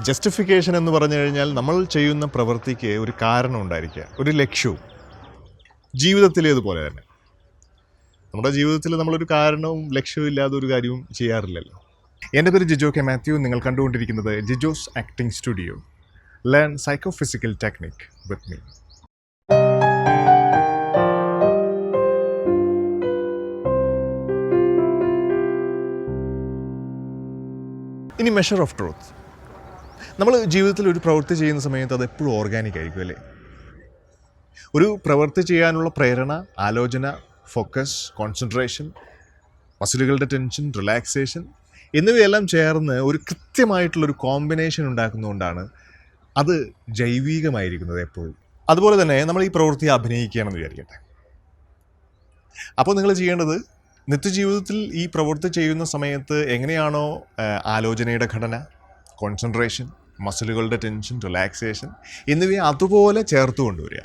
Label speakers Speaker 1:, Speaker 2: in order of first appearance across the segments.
Speaker 1: Justification എന്ന് പറഞ്ഞു കഴിഞ്ഞാൽ നമ്മൾ ചെയ്യുന്ന പ്രവൃത്തിക്ക് ഒരു കാരണം ഉണ്ടായിരിക്കുക, ഒരു ലക്ഷ്യവും. ജീവിതത്തിലേതുപോലെ തന്നെ നമ്മുടെ ജീവിതത്തിൽ നമ്മളൊരു കാരണവും ലക്ഷ്യവും ഇല്ലാതെ ഒരു കാര്യവും ചെയ്യാറില്ലല്ലോ. എൻ്റെ പേര് ജിജോ കെ മാത്യു. നിങ്ങൾ കണ്ടുകൊണ്ടിരിക്കുന്നത് Jijo's acting studio. Learn psychophysical technique with me. ഇനി മെഷർ ഓഫ് ട്രൂത്ത്. നമ്മൾ ജീവിതത്തിൽ ഒരു പ്രവൃത്തി ചെയ്യുന്ന സമയത്ത് അത് എപ്പോഴും ഓർഗാനിക് ആയിരിക്കും അല്ലേ? ഒരു പ്രവൃത്തി ചെയ്യാനുള്ള പ്രേരണ, ആലോചന, ഫോക്കസ്, കോൺസെൻട്രേഷൻ, മസിലുകളുടെ ടെൻഷൻ, റിലാക്സേഷൻ എന്നിവയെല്ലാം ചേർന്ന് ഒരു കൃത്യമായിട്ടുള്ളൊരു കോമ്പിനേഷൻ ഉണ്ടാക്കുന്നതുകൊണ്ടാണ് അത് ജൈവികമായിരിക്കുന്നത് എപ്പോഴും. അതുപോലെ തന്നെ നമ്മൾ ഈ പ്രവൃത്തി അഭിനയിക്കുകയാണെന്ന് വിചാരിക്കട്ടെ. അപ്പോൾ നിങ്ങൾ ചെയ്യേണ്ടത്, നിത്യജീവിതത്തിൽ ഈ പ്രവൃത്തി ചെയ്യുന്ന സമയത്ത് എങ്ങനെയാണോ ആലോചനയുടെ ഘടന, കോൺസെൻട്രേഷൻ, മസിലുകളുടെ ടെൻഷൻ, റിലാക്സേഷൻ എന്നിവയെ അതുപോലെ ചേർത്ത് കൊണ്ടുവരിക.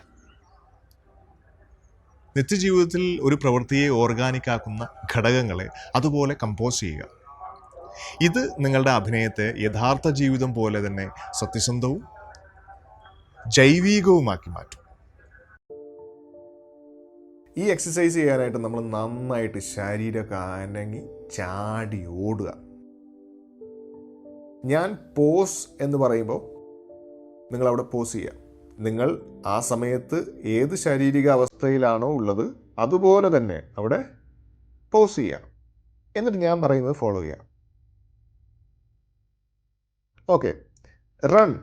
Speaker 1: നിത്യജീവിതത്തിൽ ഒരു പ്രവൃത്തിയെ ഓർഗാനിക് ആക്കുന്ന ഘടകങ്ങളെ അതുപോലെ കമ്പോസ് ചെയ്യുക. ഇത് നിങ്ങളുടെ അഭിനയത്തെ യഥാർത്ഥ ജീവിതം പോലെ തന്നെ സത്യസന്ധവും ജൈവികവുമാക്കി മാറ്റും. ഈ എക്സസൈസ് ചെയ്യാനായിട്ട് നമ്മൾ നന്നായിട്ട് ശരീരമൊക്കെ അനങ്ങി ചാടി ഓടുക. ഞാൻ പോസ് എന്ന് പറയുമ്പോൾ നിങ്ങളവിടെ പോസ് ചെയ്യുക. നിങ്ങൾ ആ സമയത്ത് ഏത് ശാരീരിക അവസ്ഥയിലാണോ ഉള്ളത് അതുപോലെ തന്നെ അവിടെ പോസ് ചെയ്യുക. എന്നിട്ട് ഞാൻ പറയുന്നത് ഫോളോ ചെയ്യുക. Okay, run.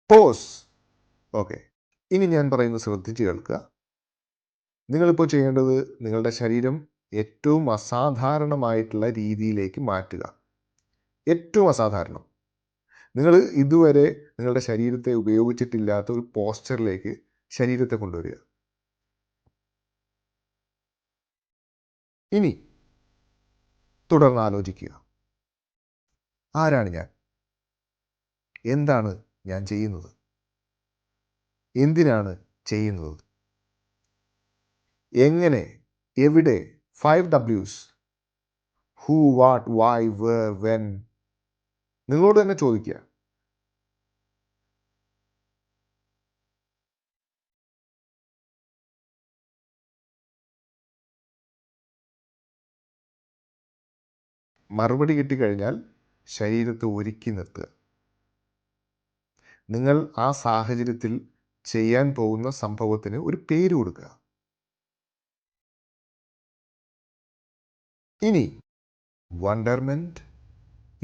Speaker 1: പോസ്. ഓക്കെ, ഇനി ഞാൻ പറയുന്നത് ശ്രദ്ധിച്ച് കേൾക്കുക. നിങ്ങളിപ്പോൾ ചെയ്യേണ്ടത് നിങ്ങളുടെ ശരീരം ഏറ്റവും അസാധാരണമായിട്ടുള്ള രീതിയിലേക്ക് മാറ്റുക. ഏറ്റവും അസാധാരണം. നിങ്ങൾ ഇതുവരെ നിങ്ങളുടെ ശരീരത്തെ ഉപയോഗിച്ചിട്ടില്ലാത്ത ഒരു പോസ്ചറിലേക്ക് ശരീരത്തെ കൊണ്ടുവരിക. ഇനി തുടർന്ന് ആലോചിക്കുക. ആരാണ് ഞാൻ? എന്താണ് ഞാൻ ചെയ്യുന്നത്? എന്തിനാണ് ചെയ്യുന്നത്? എങ്ങനെ? എവിടെ? 5 Ws. Who, what, why, where, when. നിങ്ങളോട് തന്നെ ചോദിക്കുക. മറുപടി കിട്ടിക്കഴിഞ്ഞാൽ ശരീരത്തെ ഒരുക്കി നിർത്തുക. നിങ്ങൾ ആ സാഹചര്യത്തിൽ ചെയ്യാൻ പോകുന്ന സംഭവത്തിന് ഒരു പേര് കൊടുക്കുക. ഇനി wonderment,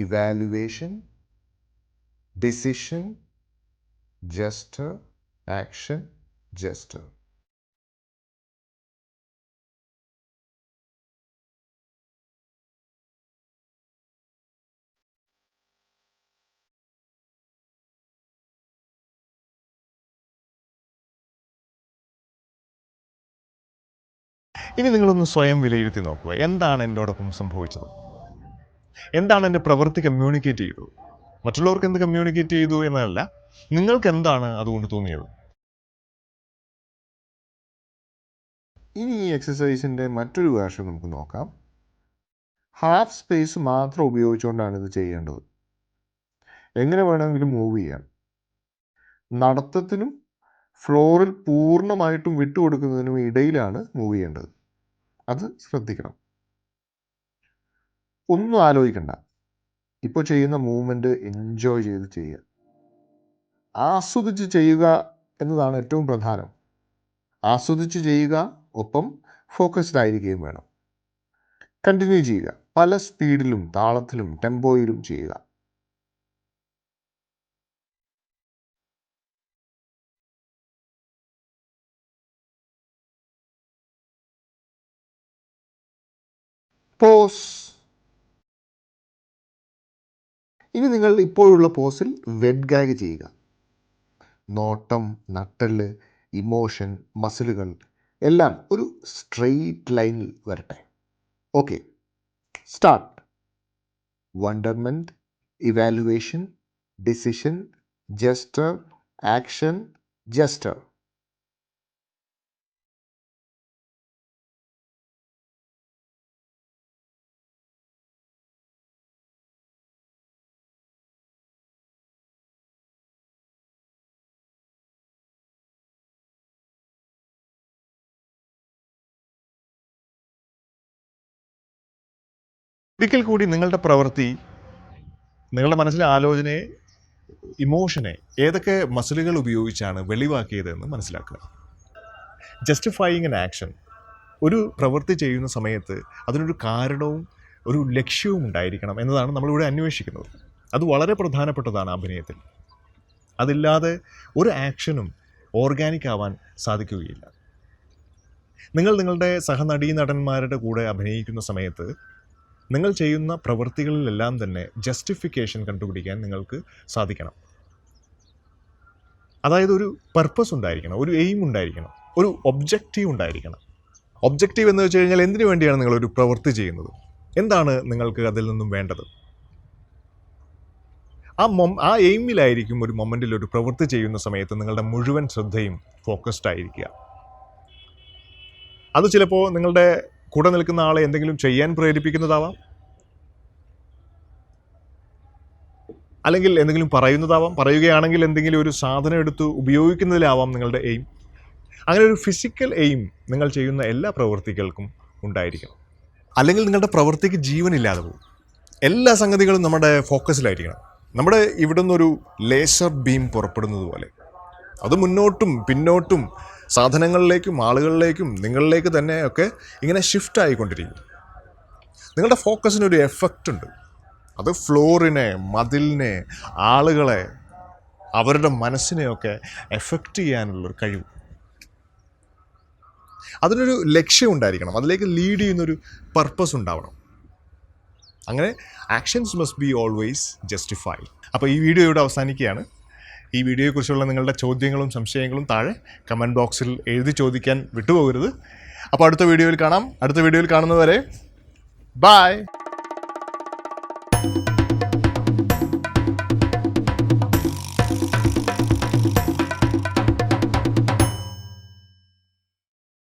Speaker 1: evaluation, decision, gesture, action, gesture. ഇനി നിങ്ങളൊന്ന് സ്വയം വിലയിരുത്തി നോക്കുക. എന്താണ് എന്നോടൊപ്പം സംഭവിച്ചത്? എന്താണ് എൻ്റെ പ്രവൃത്തി കമ്മ്യൂണിക്കേറ്റ് ചെയ്തത്? മറ്റുള്ളവർക്ക് എന്ത് കമ്മ്യൂണിക്കേറ്റ് ചെയ്തു എന്നല്ല, നിങ്ങൾക്ക് എന്താണ് അതുകൊണ്ട് തോന്നിയത്? ഇനി ഈ എക്സസൈസിൻ്റെ മറ്റൊരു വേർഷൻ നമുക്ക് നോക്കാം. ഹാഫ് സ്പേസ് മാത്രം ഉപയോഗിച്ചുകൊണ്ടാണ് ഇത് ചെയ്യേണ്ടത്. എങ്ങനെ വേണമെങ്കിലും മൂവ് ചെയ്യാം. നടത്തത്തിനും ഫ്ലോറിൽ പൂർണ്ണമായിട്ടും വിട്ടുകൊടുക്കുന്നതിനും ഇടയിലാണ് മൂവ് ചെയ്യേണ്ടത്. അത് ശ്രദ്ധിക്കണം. ഒന്നും ആലോചിക്കണ്ട. ഇപ്പോൾ ചെയ്യുന്ന മൂവ്മെൻറ്റ് എൻജോയ് ചെയ്ത് ചെയ്യുക. ആസ്വദിച്ച് ചെയ്യുക എന്നതാണ് ഏറ്റവും പ്രധാനം. ആസ്വദിച്ച് ചെയ്യുക, ഒപ്പം ഫോക്കസ്ഡ് ആയിരിക്കുകയും വേണം. കണ്ടിന്യൂ ചെയ്യുക. പല സ്പീഡിലും താളത്തിലും ടെമ്പോയിലും ചെയ്യുക. പോസ്. ഇനി നിങ്ങൾ ഇപ്പോഴുള്ള പോസിൽ വെഡ് ഗാഗ് ചെയ്യുക. നോട്ടം, നട്ടെല്ല്, ഇമോഷൻ, മസിലുകൾ
Speaker 2: എല്ലാം ഒരു സ്ട്രെയിറ്റ് ലൈനിൽ വരട്ടെ. Okay, start. Wonderment, evaluation, decision, gesture, action, gesture.
Speaker 1: ഒരിക്കൽ കൂടി നിങ്ങളുടെ പ്രവൃത്തി, നിങ്ങളുടെ മനസ്സിലെ ആലോചനയെ, ഇമോഷനെ ഏതൊക്കെ മസിലുകൾ ഉപയോഗിച്ചാണ് വെളിവാക്കിയതെന്ന് മനസ്സിലാക്കുക. ജസ്റ്റിഫൈയിങ് ആൻ ആക്ഷൻ. ഒരു പ്രവൃത്തി ചെയ്യുന്ന സമയത്ത് അതിനൊരു കാരണവും ഒരു ലക്ഷ്യവും ഉണ്ടായിരിക്കണം എന്നതാണ് നമ്മളിവിടെ അന്വേഷിക്കുന്നത്. അത് വളരെ പ്രധാനപ്പെട്ടതാണ് അഭിനയത്തിൽ. അതില്ലാതെ ഒരു ആക്ഷനും ഓർഗാനിക് ആവാൻ സാധിക്കുകയില്ല. നിങ്ങൾ നിങ്ങളുടെ സഹനടീനടന്മാരുടെ കൂടെ അഭിനയിക്കുന്ന സമയത്ത് നിങ്ങൾ ചെയ്യുന്ന പ്രവൃത്തികളിലെല്ലാം തന്നെ ജസ്റ്റിഫിക്കേഷൻ കണ്ടുപിടിക്കാൻ നിങ്ങൾക്ക് സാധിക്കണം. അതായത് ഒരു പർപ്പസ് ഉണ്ടായിരിക്കണം, ഒരു എയിം ഉണ്ടായിരിക്കണം, ഒരു ഒബ്ജക്റ്റീവ് ഉണ്ടായിരിക്കണം. ഒബ്ജക്റ്റീവ് എന്ന് വെച്ച് കഴിഞ്ഞാൽ എന്തിനു വേണ്ടിയാണ് നിങ്ങളൊരു പ്രവൃത്തി ചെയ്യുന്നത്, എന്താണ് നിങ്ങൾക്ക് അതിൽ നിന്നും വേണ്ടത്. ആ എയിമിലായിരിക്കും ഒരു മൊമെൻറ്റിൽ ഒരു പ്രവൃത്തി ചെയ്യുന്ന സമയത്ത് നിങ്ങളുടെ മുഴുവൻ ശ്രദ്ധയും ഫോക്കസ്ഡ് ആയിരിക്കുക. അത് ചിലപ്പോൾ നിങ്ങളുടെ കൂടെ നിൽക്കുന്ന ആളെ എന്തെങ്കിലും ചെയ്യാൻ പ്രേരിപ്പിക്കുന്നതാവാം, അല്ലെങ്കിൽ എന്തെങ്കിലും പറയുന്നതാവാം, പറയുകയാണെങ്കിൽ എന്തെങ്കിലും ഒരു സാധനം എടുത്ത് ഉപയോഗിക്കുന്നതിലാവാം നിങ്ങളുടെ എയിം. അങ്ങനെ ഒരു ഫിസിക്കൽ എയിം നിങ്ങൾ ചെയ്യുന്ന എല്ലാ പ്രവൃത്തികൾക്കും ഉണ്ടായിരിക്കണം. അല്ലെങ്കിൽ നിങ്ങളുടെ പ്രവൃത്തിക്ക് ജീവനില്ലാതെ പോകും. എല്ലാ സംഗതികളും നമ്മുടെ ഫോക്കസിലായിരിക്കണം. നമ്മുടെ ഇവിടെ നിന്നൊരു ലേസർ ബീം പുറപ്പെടുന്നത് പോലെ അത് മുന്നോട്ടും പിന്നോട്ടും സാധനങ്ങളിലേക്കും ആളുകളിലേക്കും നിങ്ങളിലേക്ക് തന്നെയൊക്കെ ഇങ്ങനെ ഷിഫ്റ്റ് ആയിക്കൊണ്ടിരിക്കും. നിങ്ങളുടെ ഫോക്കസിനൊരു എഫക്റ്റ് ഉണ്ട്. അത് ഫ്ലോറിനെ, മതിലിനെ, ആളുകളെ, അവരുടെ മനസ്സിനെയൊക്കെ എഫക്റ്റ് ചെയ്യാനുള്ളൊരു കഴിവ്. അതിനൊരു ലക്ഷ്യം ഉണ്ടായിരിക്കണം, അതിലേക്ക് ലീഡ് ചെയ്യുന്നൊരു പർപ്പസ് ഉണ്ടാവണം. അങ്ങനെ actions must be always justified. അപ്പോൾ ഈ വീഡിയോ ഇവിടെ അവസാനിക്കുകയാണ്. ഈ വീഡിയോയെക്കുറിച്ചുള്ള നിങ്ങളുടെ ചോദ്യങ്ങളും സംശയങ്ങളും താഴെ കമൻറ്റ് ബോക്സിൽ എഴുതി ചോദിക്കാൻ വിട്ടുപോകരുത്. അപ്പോൾ അടുത്ത വീഡിയോയിൽ കാണാം. അടുത്ത വീഡിയോയിൽ കാണുന്നതുവരെ ബൈ.